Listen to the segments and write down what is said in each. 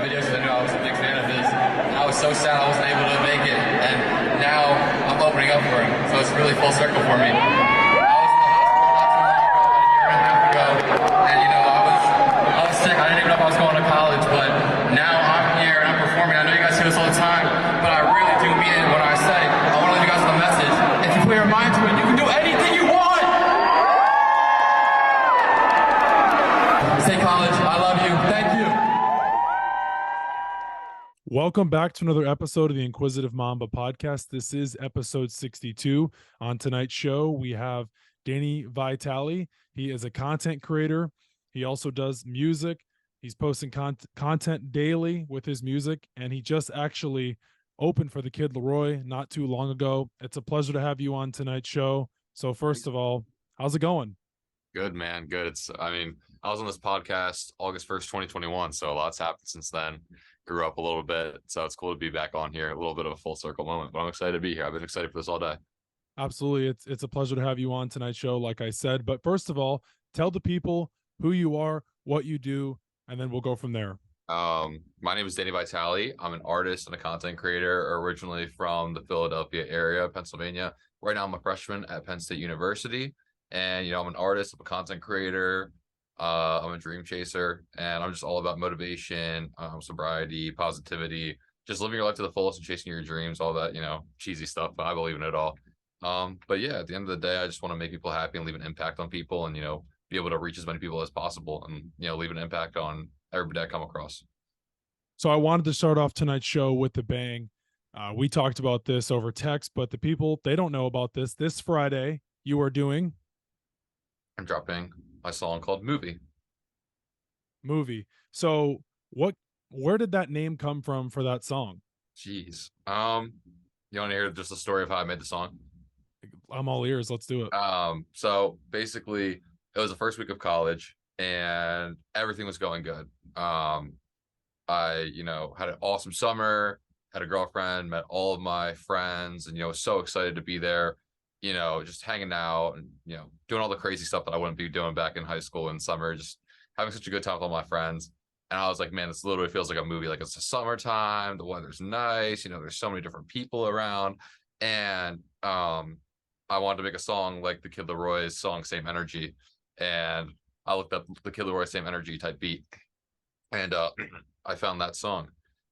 videos because I knew I was a big fan of his. And I was so sad I wasn't able to make it. And now I'm opening up for him. So it's really full circle for me. I was sick. I didn't even know if I was going to college, but now I'm here and I'm performing. I know you guys hear this all the time, but I really do mean it when I say I want to leave you guys with a message. If you put your mind to it, you can do anything you want. Stay college. I love you. Thank you. Welcome back to another episode of the Inquisitive Mamba Podcast. This is episode 62. On tonight's show, we have Danny Vitale. He is a content creator. He also does music. He's posting content daily with his music, and he just actually opened for the Kid Laroi not too long ago. It's a pleasure to have you on tonight's show. So first of all, how's it going? Good, man. Good. I was on this podcast August 1st, 2021, so a lot's happened since then. Grew up a little bit, so it's cool to be back on here. A little bit of a full circle moment, but I'm excited to be here. I've been excited for this all day. Absolutely. It's a pleasure to have you on tonight's show, like I said. But first of all, tell the people who you are, what you do, and then we'll go from there. My name is Danny Vitale. I'm an artist and a content creator, originally from the Philadelphia area, Pennsylvania. Right now I'm a freshman at Penn State University, and I'm an artist, I'm a content creator, I'm a dream chaser, and I'm just all about motivation, sobriety, positivity, just living your life to the fullest and chasing your dreams, all that, cheesy stuff, but I believe in it all. But yeah, at the end of the day, I just want to make people happy and leave an impact on people, and be able to reach as many people as possible, and leave an impact on everybody I come across. So I wanted to start off tonight's show with the bang. We talked about this over text, but the people, they don't know about this. This Friday, you are doing? I'm dropping my song called Movie. So where did that name come from for that song? Jeez. You want to hear just the story of how I made the song? I'm all ears. Let's do it. So basically it was the first week of college and everything was going good. I, had an awesome summer, had a girlfriend, met all of my friends, and, was so excited to be there, just hanging out and, doing all the crazy stuff that I wouldn't be doing back in high school in summer, just having such a good time with all my friends. And I was like, man, this literally feels like a movie. Like, it's the summertime, the weather's nice, there's so many different people around. And, I wanted to make a song like the Kid Laroi's song, Same Energy. And I looked up the Kid Laroi Same Energy type beat, and I found that song.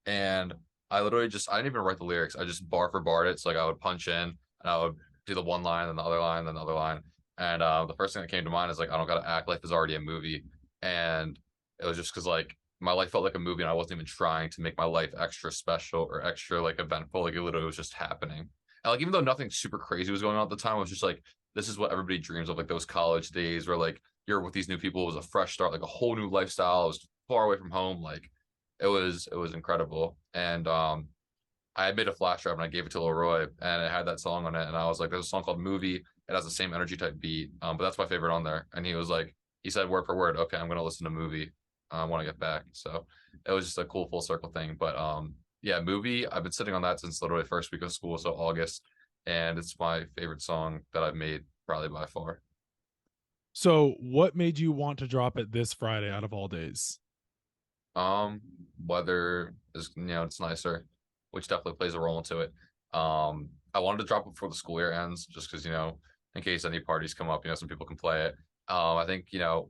And I literally I didn't even write the lyrics. I just bar for barred it. So like I would punch in and I would do the one line, then the other line, then the other line. And the first thing that came to mind is like, I don't gotta act, life is already a movie. And it was just because like my life felt like a movie, and I wasn't even trying to make my life extra special or extra like eventful. Like it literally was just happening. And like, even though nothing super crazy was going on at the time, it was just like, this is what everybody dreams of, like those college days where like you're with these new people. It was a fresh start, like a whole new lifestyle. I was far away from home. Like it was incredible. And I had made a flash drive and I gave it to Laroi, and it had that song on it. And I was like, there's a song called Movie. It has the Same Energy type beat. But that's my favorite on there. And he said word for word, okay, I'm going to listen to Movie when I get back. So it was just a cool full circle thing. But yeah, Movie, I've been sitting on that since literally first week of school, so August, and it's my favorite song that I've made probably by far. So what made you want to drop it this Friday out of all days? Weather is, it's nicer, which definitely plays a role into it. I wanted to drop it before the school year ends, just because, in case any parties come up, some people can play it. I think,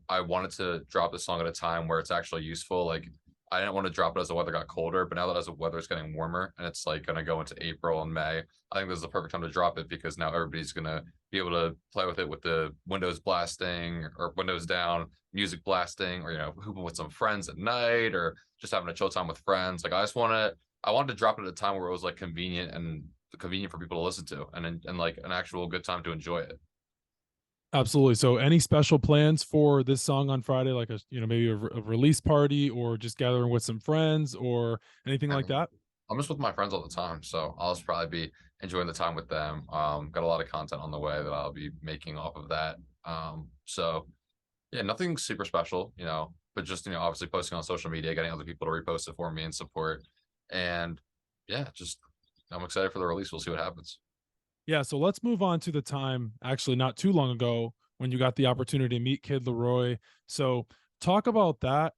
I wanted to drop this song at a time where it's actually useful. Like, I didn't want to drop it as the weather got colder, but now that as the weather's getting warmer and it's like going to go into April and May, I think this is the perfect time to drop it, because now everybody's going to be able to play with it with the windows blasting or windows down, music blasting, or, hooping with some friends at night, or just having a chill time with friends. Like, I wanted to drop it at a time where it was like convenient for people to listen to, and like an actual good time to enjoy it. Absolutely. So any special plans for this song on Friday, like maybe a release party, or just gathering with some friends or anything like that? I'm just with my friends all the time, so I'll just probably be enjoying the time with them. Got a lot of content on the way that I'll be making off of that. So yeah, nothing super special, but just, obviously posting on social media, getting other people to repost it for me and support. And yeah, just I'm excited for the release. We'll see what happens. Yeah, so let's move on to the time, actually not too long ago, when you got the opportunity to meet Kid Laroi. So talk about that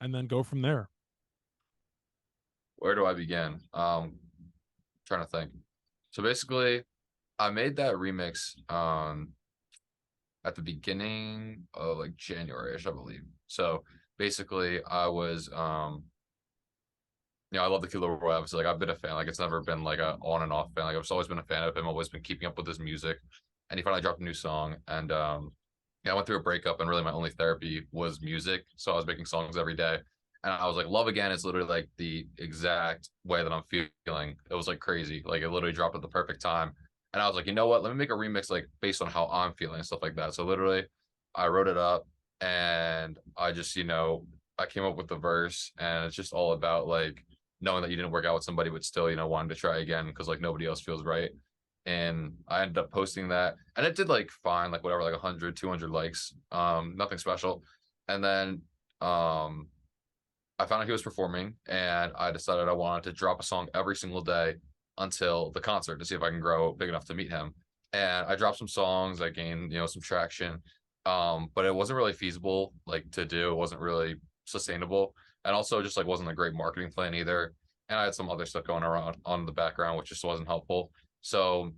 and then go from there. Where do I begin? Trying to think. So basically, I made that remix at the beginning of like January-ish, I believe. So basically, I was I love the Kid Laroi. Obviously, like I've been a fan. Like it's never been like a on and off fan. Like I've always been a fan of him. Always been keeping up with his music. And he finally dropped a new song. And I went through a breakup, and really my only therapy was music. So I was making songs every day. And I was like, Love Again is literally like the exact way that I'm feeling. It was like crazy. Like it literally dropped at the perfect time. And I was like, you know what? Let me make a remix like based on how I'm feeling and stuff like that. So literally I wrote it up, and I just, I came up with the verse, and it's just all about like knowing that you didn't work out with somebody, but still, wanting to try again because like nobody else feels right. And I ended up posting that, and it did like fine, like whatever, like 100, 200 likes, nothing special. And then I found out he was performing, and I decided I wanted to drop a song every single day until the concert to see if I can grow big enough to meet him. And I dropped some songs, I gained, some traction. But it wasn't really feasible like to do. It wasn't really sustainable. And also just like wasn't a great marketing plan either. And I had some other stuff going around on the background, which just wasn't helpful. So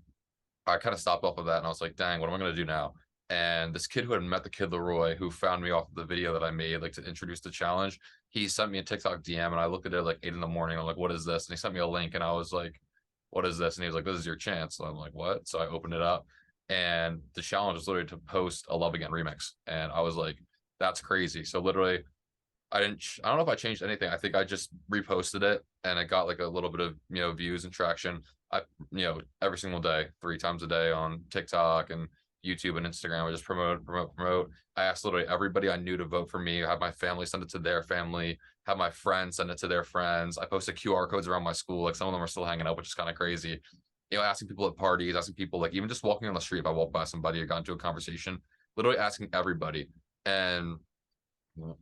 I kind of stopped off of that, and I was like, dang, what am I gonna do now? And this kid who had met the Kid Laroi, who found me off of the video that I made, like to introduce the challenge, he sent me a TikTok DM, and I looked at it at like 8 in the morning. I'm like, what is this? And he sent me a link, and I was like, what is this? And he was like, this is your chance. And I'm like, what? So I opened it up, and the challenge was literally to post a Love Again remix. And I was like, that's crazy. So literally, I don't know if I changed anything. I think I just reposted it, and it got like a little bit of, views and traction. I, every single day, 3 times a day on TikTok and YouTube and Instagram. I just promote. I asked literally everybody I knew to vote for me. Have my family send it to their family. Have my friends send it to their friends. I posted QR codes around my school. Like some of them are still hanging out, which is kind of crazy. Asking people at parties, asking people like even just walking on the street. If I walk by somebody or got into a conversation, literally asking everybody. And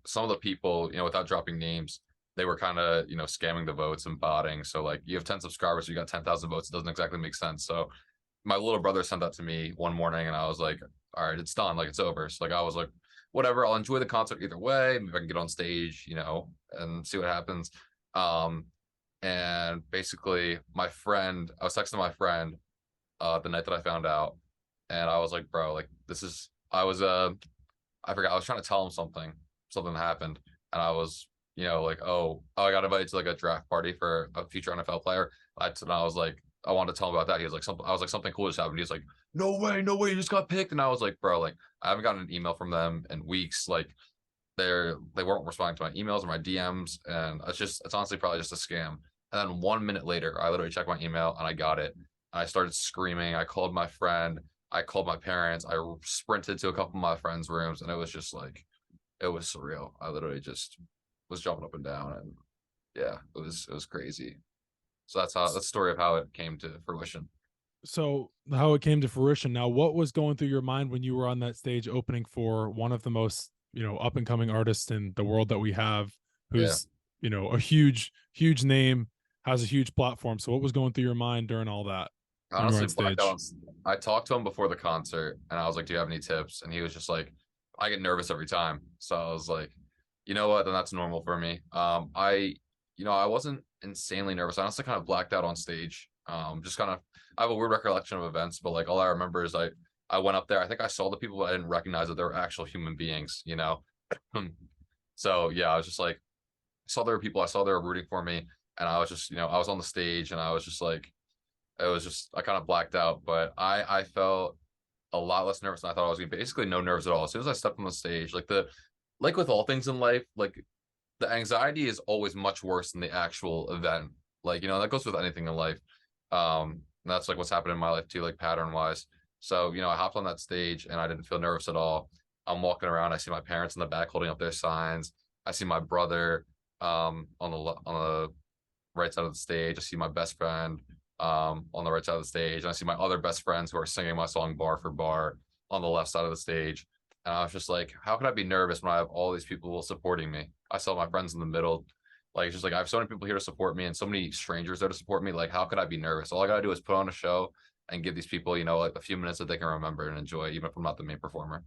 some of the people, without dropping names, they were kind of, scamming the votes and botting. So like you have 10 subscribers, so you got 10,000 votes. It doesn't exactly make sense. So my little brother sent that to me one morning, and I was like, all right, it's done. Like it's over. So like I was like, whatever, I'll enjoy the concert either way. Maybe I can get on stage, and see what happens. And basically I was texting my friend the night that I found out, and I was like, bro, like I forgot, I was trying to tell him something happened, and I was, like, I got invited to like a draft party for a future NFL player. And I was like, I wanted to tell him about that. He was like, I was like, something cool just happened. He was like, no way, you just got picked. And I was like, bro, like I haven't gotten an email from them in weeks. Like they weren't responding to my emails or my DMs, and it's honestly probably just a scam. And then 1 minute later, I literally checked my email, and I got it. And I started screaming. I called my friend. I called my parents. I sprinted to a couple of my friends' rooms, and it was just like, it was surreal. I literally just was jumping up and down, and yeah, it was crazy. So that's the story of how it came to fruition. So how it came to fruition. Now, what was going through your mind when you were on that stage opening for one of the most, up and coming artists in the world that we have, who's, a huge name, has a huge platform. So what was going through your mind during all that? Honestly, I talked to him before the concert, and I was like, do you have any tips? And he was just like, I get nervous every time. So I was like, you know what? Then that's normal for me. I wasn't insanely nervous. I honestly kind of blacked out on stage. Just kind of, I have a weird recollection of events, but like all I remember is I went up there. I think I saw the people, but I didn't recognize that they were actual human beings, So yeah, I was just like, I saw there were people, I saw they were rooting for me, and I was just, I was on the stage, and I was just like, I kind of blacked out, but I felt a lot less nervous than I thought I was gonna be. Basically no nerves at all. As soon as I stepped on the stage, like with all things in life, like the anxiety is always much worse than the actual event. Like, that goes with anything in life. And that's like what's happened in my life too, like pattern wise. So, I hopped on that stage, and I didn't feel nervous at all. I'm walking around, I see my parents in the back holding up their signs. I see my brother on the right side of the stage. I see my best friend on the right side of the stage. And I see my other best friends who are singing my song bar for bar on the left side of the stage. And I was just like, how could I be nervous when I have all these people supporting me? I saw my friends in the middle. Like, it's just like, I have so many people here to support me, and so many strangers there to support me. Like, how could I be nervous? All I got to do is put on a show and give these people, like a few minutes that they can remember and enjoy, even if I'm not the main performer.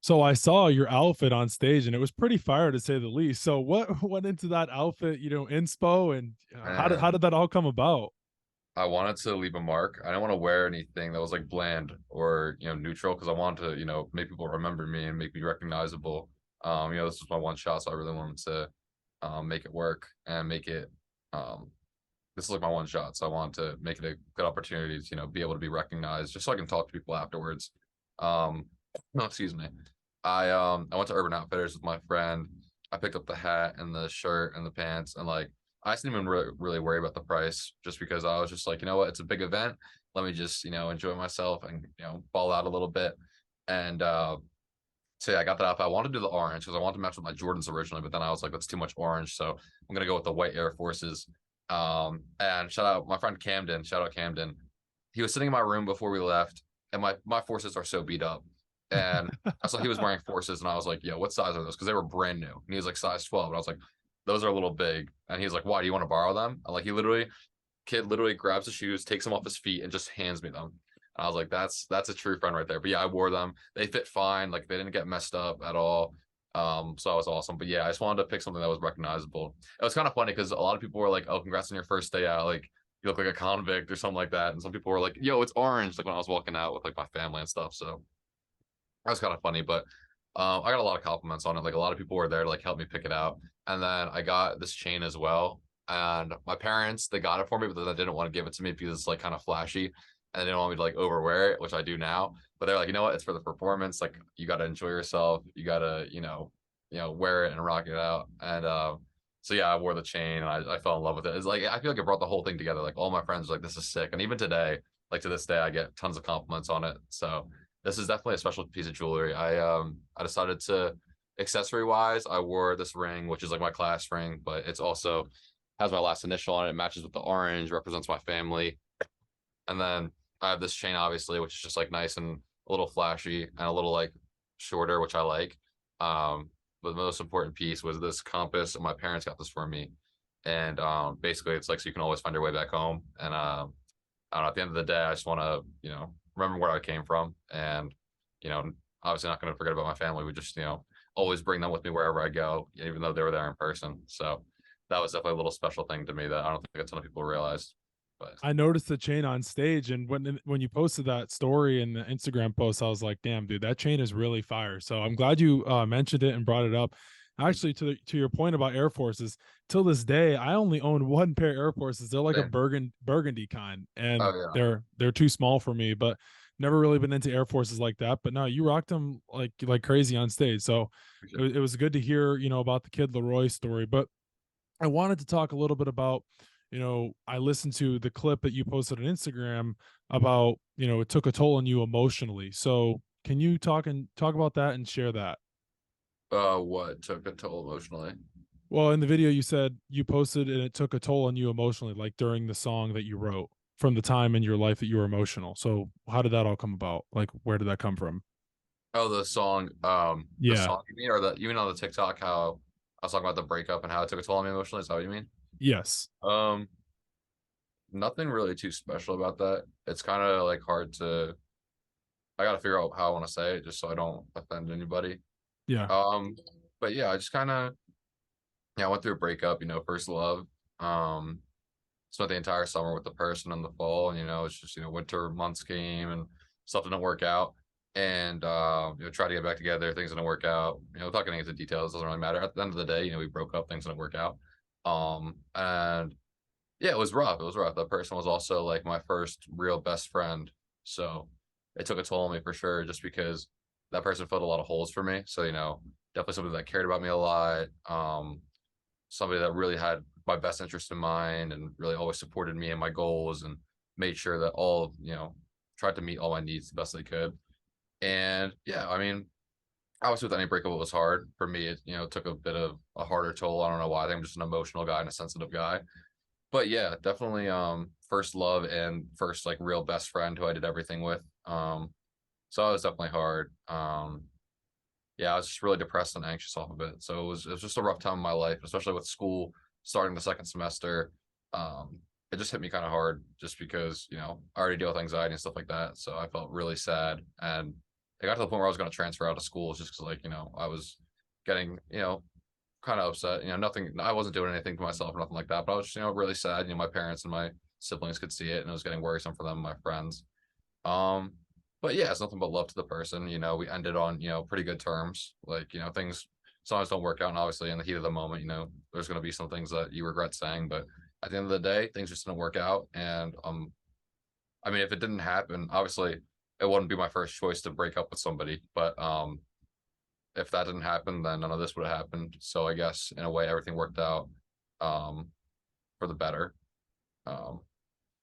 So I saw your outfit on stage and it was pretty fire to say the least. So what went into that outfit, inspo, and how And did that all come about? I wanted to leave a mark. I didn't want to wear anything that was like bland or neutral because I wanted to make people remember me and make me recognizable. This was my one shot, so I really wanted to make it work and make it. This is like my one shot, so I wanted to make it a good opportunity to be able to be recognized, just so I can talk to people afterwards. No, excuse me. I went to Urban Outfitters with my friend. I picked up the hat and the shirt and the pants, and like I didn't even really worry about the price, just because I was just like, you know what, it's a big event. Let me just enjoy myself and ball out a little bit. And so yeah, I got that outfit. I wanted to do the orange because I wanted to match with my Jordans originally, but then I was like, that's too much orange, so I'm gonna go with the white Air Forces. And shout out my friend Camden. Shout out Camden. He was sitting in my room before we left, and my Forces are so beat up. And I saw he was wearing Forces, and I was like, "Yo, what size are those?" Because they were brand new. And he was like size 12, and I was like, "Those are a little big." And he's like, "Why? Do you want to borrow them?" And like kid literally grabs the shoes, takes them off his feet, and just hands me them. And I was like, "That's a true friend right there." But yeah, I wore them. They fit fine. Like they didn't get messed up at all. So that was awesome. But yeah, I just wanted to pick something that was recognizable. It was kind of funny because a lot of people were like, "Oh, congrats on your first day out. Like you look like a convict or something like that." And some people were like, "Yo, it's orange." Like when I was walking out with like my family and stuff. So that was kind of funny. But I got a lot of compliments on it. Like a lot of people were there to like help me pick it out. And then I got this chain as well. And my parents, they got it for me, but then they didn't want to give it to me because it's like kind of flashy and they didn't want me to like overwear it, which I do now. But they're like, you know what? It's for the performance. Like you got to enjoy yourself. You got to, wear it and rock it out. And so yeah, I wore the chain and I fell in love with it. It's like I feel like it brought the whole thing together. Like all my friends were like, this is sick. And even today, like to this day, I get tons of compliments on it. So this is definitely a special piece of jewelry. I decided to accessory wise, I wore this ring, which is like my class ring, but it's also has my last initial on it. It matches with the orange, represents my family. And then I have this chain, obviously, which is just like nice and a little flashy and a little like shorter, which I like. But the most important piece was this compass, and my parents got this for me. And basically, it's like so you can always find your way back home. And I don't know, at the end of the day, I just want to, remember where I came from. And, obviously not going to forget about my family. We just, always bring them with me wherever I go, even though they were there in person. So that was definitely a little special thing to me that I don't think a ton of people realized. But I noticed the chain on stage, and when you posted that story in the Instagram post, I was like, "Damn, dude, that chain is really fire." So I'm glad you mentioned it and brought it up. Actually, to your point about Air Forces, till this day, I only own one pair of Air Forces. They're like a same. burgundy kind, and Oh yeah. they're too small for me. But never really been into Air Forces like that. But no, you rocked them like crazy on stage. So it was good to hear about the Kid Laroi story. But I wanted to talk a little bit about, I listened to the clip that you posted on Instagram about, it took a toll on you emotionally. So can you talk about that and share that? What took a toll emotionally? Well, in the video you said you posted and it took a toll on you emotionally, like during the song that you wrote from the time in your life that you were emotional. So how did that all come about? Like, where did that come from? Oh, the Yeah. song you mean, or you mean on the TikTok how I was talking about the breakup and how it took a toll on me emotionally? Is that what you mean? Yes. Um, Nothing really too special about that. It's kind of like hard to. I got to figure out how I want to say it just so I don't offend anybody. Yeah. Um, but yeah, I just kind of I went through a breakup. First love. Um, Spent the entire summer with the person in the fall, and it's just winter months came and stuff didn't work out, and try to get back together, things didn't work out. Without getting into details, doesn't really matter. At the end of the day, we broke up, things didn't work out. And yeah, it was rough. It was rough. That person was also like my first real best friend. So it took a toll on me for sure, just because that person filled a lot of holes for me. So, definitely somebody that cared about me a lot. Somebody that really had my best interest in mind and really always supported me and my goals and made sure that tried to meet all my needs the best they could. And yeah, I mean, obviously with any breakup, it was hard for me. It, took a bit of a harder toll. I don't know why. I think I'm just an emotional guy and a sensitive guy. But yeah, definitely first love and first like real best friend who I did everything with. So it was definitely hard. Yeah, I was just really depressed and anxious off of it. So it was just a rough time in my life, especially with school starting the second semester. It just hit me kind of hard just because, I already deal with anxiety and stuff like that. So I felt really sad, and it got to the point where I was going to transfer out of school just because, like, you know, I was getting, you know, kind of upset. You know, nothing, I wasn't doing anything to myself or nothing like that, but I was just, you know, really sad. You know, my parents and my siblings could see it, and it was getting worrisome for them and my friends. Um, but yeah, it's nothing but love to the person. You know, we ended on, you know, pretty good terms. Like, you know, things sometimes don't work out, and obviously in the heat of the moment, you know, there's going to be some things that you regret saying, but at the end of the day, things just didn't work out. And I mean, if it didn't happen, obviously it wouldn't be my first choice to break up with somebody, but if that didn't happen, then none of this would have happened. So I guess in a way, everything worked out um, for the better. Um,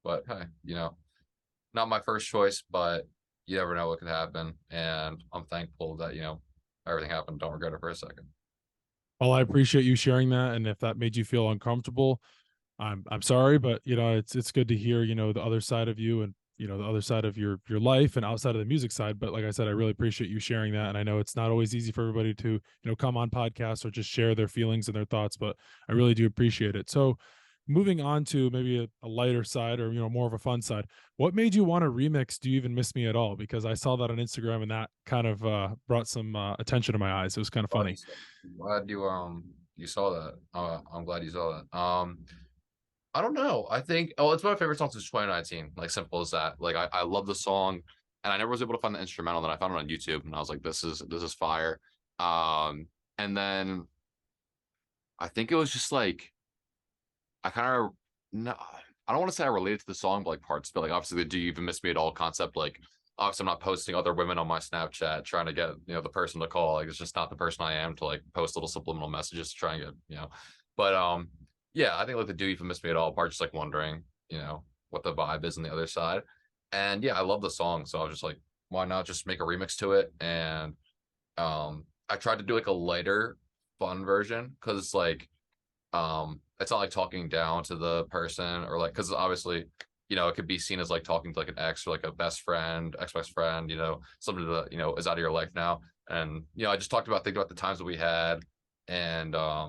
but hey, you know, not my first choice, but you never know what could happen. And I'm thankful that, you know, everything happened. Don't regret it for a second. Well, I appreciate you sharing that, and if that made you feel uncomfortable, I'm sorry, but you know, it's good to hear, you know, the other side of you, and you know, the other side of your life and outside of the music side. But like I said, I really appreciate you sharing that. And I know it's not always easy for everybody to, you know, come on podcasts or just share their feelings and their thoughts, but I really do appreciate it. So moving on to maybe a lighter side, or you know, more of a fun side, what made you want to remix Do You Even Miss Me at All? Because I saw that on Instagram, and that kind of brought some attention to my eyes. It was kind of Glad you funny. glad you saw that. I'm glad you saw that. I don't know. I think it's my favorite song since 2019. Like, simple as that. Like, I love the song, and I never was able to find the instrumental. Then I found it on YouTube, and I was like, this is fire. Um, and then I think it was just like I kind of no, I don't want to say I related to the song, but like parts, but like obviously the "Do You Even Miss Me at All" concept. Like, obviously I'm not posting other women on my Snapchat trying to get, you know, the person to call. Like, it's just not the person I am to like post little subliminal messages to try and get, you know. But yeah, I think like the "Do You Even Miss Me at All" part, just like wondering, you know, what the vibe is on the other side. And yeah, I love the song, so I was just like, why not just make a remix to it? And I tried to do like a lighter, fun version because it's like it's not like talking down to the person, or like, because obviously, you know, it could be seen as like talking to like an ex or like a best friend, ex-best friend, you know, somebody that, you know, is out of your life now. And you know, I just think about the times that we had. And I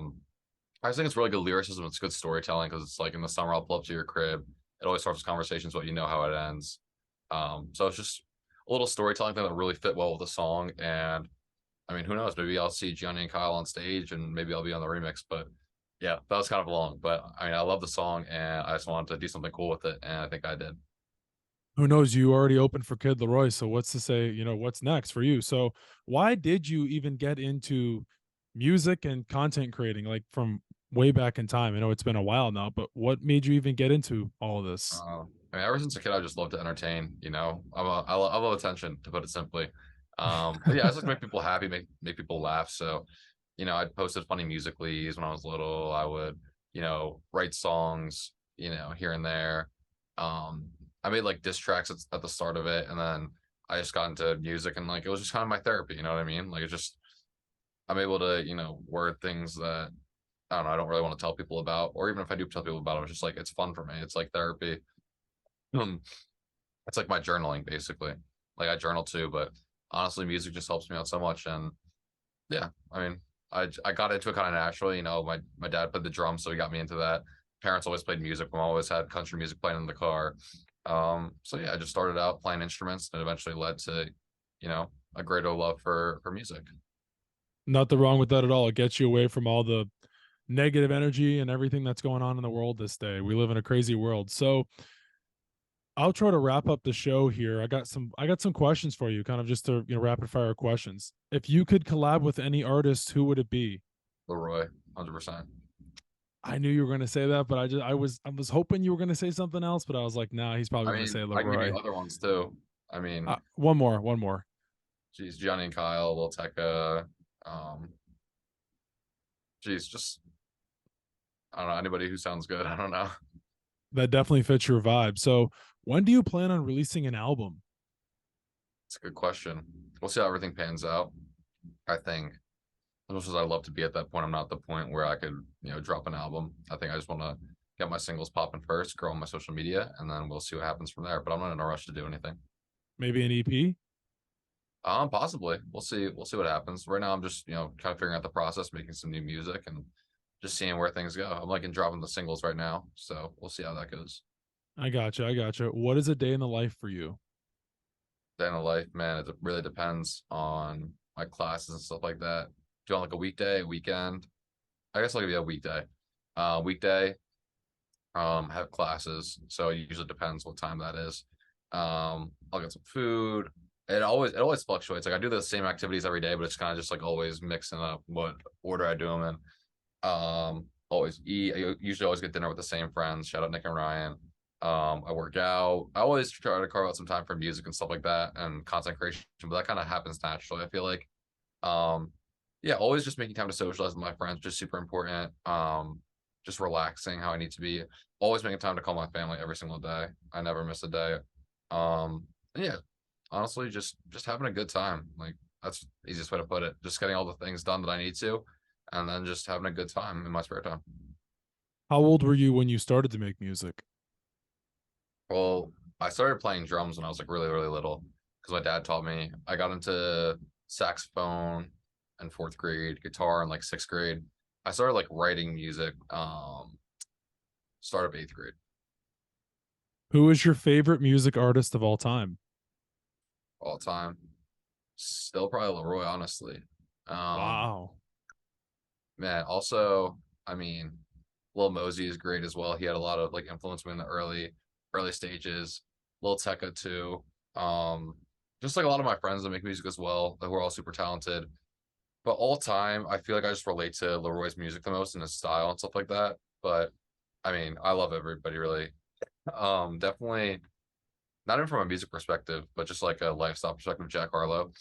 just think it's really good lyricism. It's good storytelling because it's like, in the summer I'll pull up to your crib. It always starts with conversations, but you know how it ends. So it's just a little storytelling thing that really fit well with the song. And I mean, who knows? Maybe I'll see Gianni and Kyle on stage, and maybe I'll be on the remix. But yeah, that was kind of long. But I mean, I love the song, and I just wanted to do something cool with it, and I think I did. Who knows? You already opened for Kid Laroi, so what's to say, you know, what's next for you? So why did you even get into music and content creating, like from way back in time? I know it's been a while now, but what made you even get into all of this? I mean, ever since a kid, I just love to entertain. You know, I love attention, to put it simply. But yeah, I just like to make people happy, make people laugh. So, you know, I posted funny musicallys when I was little. I would, you know, write songs, you know, here and there. Um, I made like diss tracks at the start of it, and then I just got into music, and like it was just kind of my therapy. You know what I mean? Like, it just I'm able to, you know, word things that I don't know, I don't really want to tell people about, or even if I do tell people about it, it's just like it's fun for me. It's like therapy. It's like my journaling, basically. Like, I journal too, but honestly, music just helps me out so much. And yeah, I mean, I got into it kind of naturally. You know, my dad played the drums, so he got me into that. Parents always played music. Mom always had country music playing in the car. So yeah, I just started out playing instruments, and it eventually led to, you know, a greater love for music. Nothing wrong with that at all. It gets you away from all the negative energy and everything that's going on in the world this day. We live in a crazy world. So I'll try to wrap up the show here. I got some questions for you, kind of just to, you know, rapid fire questions. If you could collab with any artist, who would it be? Laroi, 100%. I knew you were going to say that, but I was hoping you were going to say something else, but I was like, nah, he's probably I going to mean, say I can give Leroy. you other ones too. I mean, One more. geez, Gianni and Kyle, Lil Tecca, um, geez, just I don't know, anybody who sounds good. I don't know. That definitely fits your vibe. So, when do you plan on releasing an album? It's a good question. We'll see how everything pans out. I think as much as I love to be at that point, I'm not at the point where I could, you know, drop an album. I think I just want to get my singles popping first, grow on my social media, and then we'll see what happens from there. But I'm not in a rush to do anything. Maybe an EP? Possibly. We'll see. We'll see what happens. Right now, I'm just, you know, kind of figuring out the process, making some new music, and just seeing where things go. I'm like in dropping the singles right now, so we'll see how that goes. I gotcha. What is a day in the life for you? day in the life, man, it really depends on my classes and stuff like that. Do you want like a weekday, a weekend? I guess I'll give you a weekday. Weekday, have classes, so it usually depends what time that is. I'll get some food. It always fluctuates. Like I do the same activities every day, but it's kind of just like always mixing up what order I do them in. Always eat. I usually always get dinner with the same friends. Shout out Nick and Ryan. I work out. I always try to carve out some time for music and stuff like that and content creation, but that kind of happens naturally. I feel like, yeah, always just making time to socialize with my friends, just super important. Just relaxing how I need to be. Always making time to call my family every single day. I never miss a day. And yeah, honestly, just having a good time. Like that's the easiest way to put it. Just getting all the things done that I need to, and then just having a good time in my spare time. How old were you when you started to make music? Well, I started playing drums when I was like really, really little because my dad taught me. I got into saxophone in fourth grade, guitar in like sixth grade. I started like writing music, start of eighth grade. Who is your favorite music artist of all time? All time. Still probably Laroi, honestly. Um, Wow. Man, also, I mean, Lil Mosey is great as well. He had a lot of like influence me in the early stages. Lil Tecca too. Um, just like a lot of my friends that make music as well, who are all super talented. But all time, I feel like I just relate to Leroy's music the most and his style and stuff like that. But I mean, I love everybody really. Definitely not even from a music perspective, but just like a lifestyle perspective. Jack Harlow,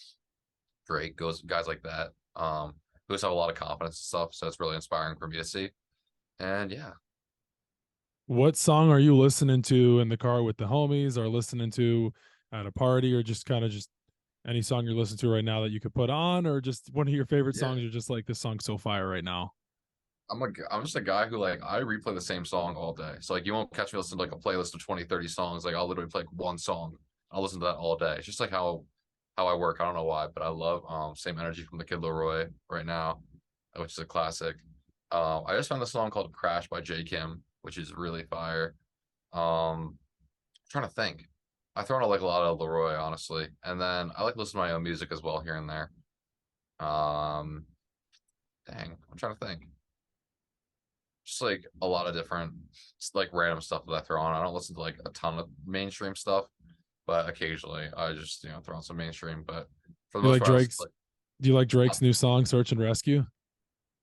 Drake, goes guys like that. Who just have a lot of confidence and stuff. So it's really inspiring for me to see. And yeah, What song are you listening to in the car with the homies, or listening to at a party, or just kind of just any song you're listening to right now that you could put on, or just one of your favorite yeah. songs? You're just like, this song's so fire right now. I'm just a guy who like I replay the same song all day. So like you won't catch me listening to like a playlist of 20, 30 songs. Like I'll literally play like one song. I'll listen to that all day. It's just like how I work. I don't know why, but I love Same Energy from the Kid Laroi right now, which is a classic. I just found the song called Crash by J Kim, which is really fire. Trying to think. I throw on like a lot of Leroy, honestly. And then I like listening to my own music as well here and there. Um Dang, I'm trying to think. Just like a lot of different like random stuff that I throw on. I don't listen to like a ton of mainstream stuff, but occasionally I just throw on some mainstream. But for the You most like part, I was Drake's? like, Do you like Drake's new song, Search and Rescue?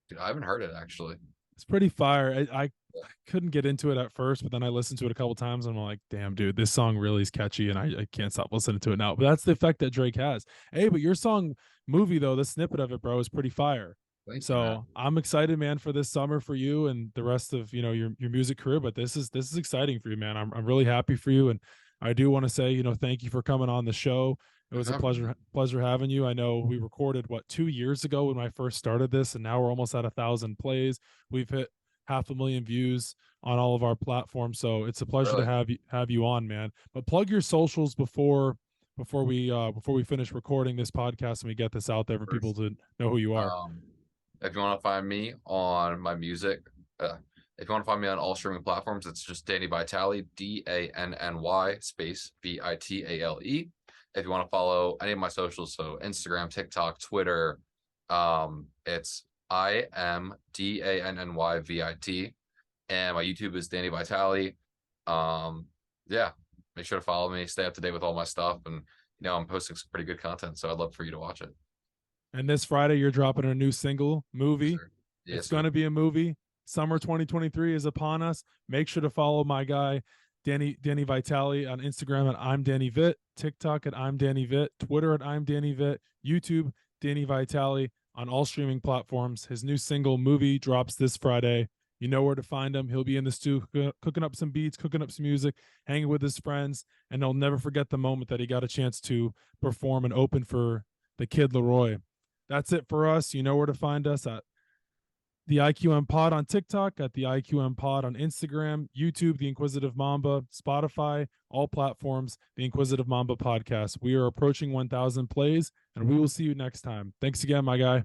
dude, I haven't heard it actually. It's pretty fire. I couldn't get into it at first, but then I listened to it a couple times and I'm like, damn, dude, this song really is catchy, and I can't stop listening to it now. But that's the effect that Drake has. Hey, but your song movie though, the snippet of it, bro, is pretty fire. Thank you, man. So I'm excited, man, for this summer for you and the rest of your music career. But this is exciting for you, man. I'm really happy for you, and I do want to say thank you for coming on the show. It was a pleasure having you. I know we recorded 2 years ago when I first started this, and now we're almost at 1,000 plays. We've hit 500,000 views on all of our platforms, so it's a pleasure to Really? have you on, man. But plug your socials before we finish recording this podcast and we get this out there for people First, to know who you are. if you want to find me on my music, if you want to find me on all streaming platforms, it's just Danny Vitale, DANNY space VITALE. If you want to follow any of my socials, so Instagram, TikTok, Twitter, it's IMDANNYVIT, and my YouTube is Danny Vitale. Yeah, make sure to follow me, stay up to date with all my stuff, and I'm posting some pretty good content, so I'd love for you to watch it. And this Friday, you're dropping a new single, movie. Sure. Yes, It's going to be a movie. Summer 2023 is upon us. Make sure to follow my guy, Danny Vitale, on Instagram at I'm Danny Vit, TikTok at I'm Danny Vit, Twitter at I'm Danny Vit, YouTube, Danny Vitale, on all streaming platforms. His new single, movie, drops this Friday. You know where to find him. He'll be in the stew, cooking up some beats, cooking up some music, hanging with his friends, and he'll never forget the moment that he got a chance to perform and open for the Kid Laroi. That's it for us. You know where to find us at the IQM Pod on TikTok, at the IQM Pod on Instagram, YouTube, the Inquisitive Mamba, Spotify, all platforms, the Inquisitive Mamba Podcast. We are approaching 1,000 plays, and we will see you next time. Thanks again, my guy.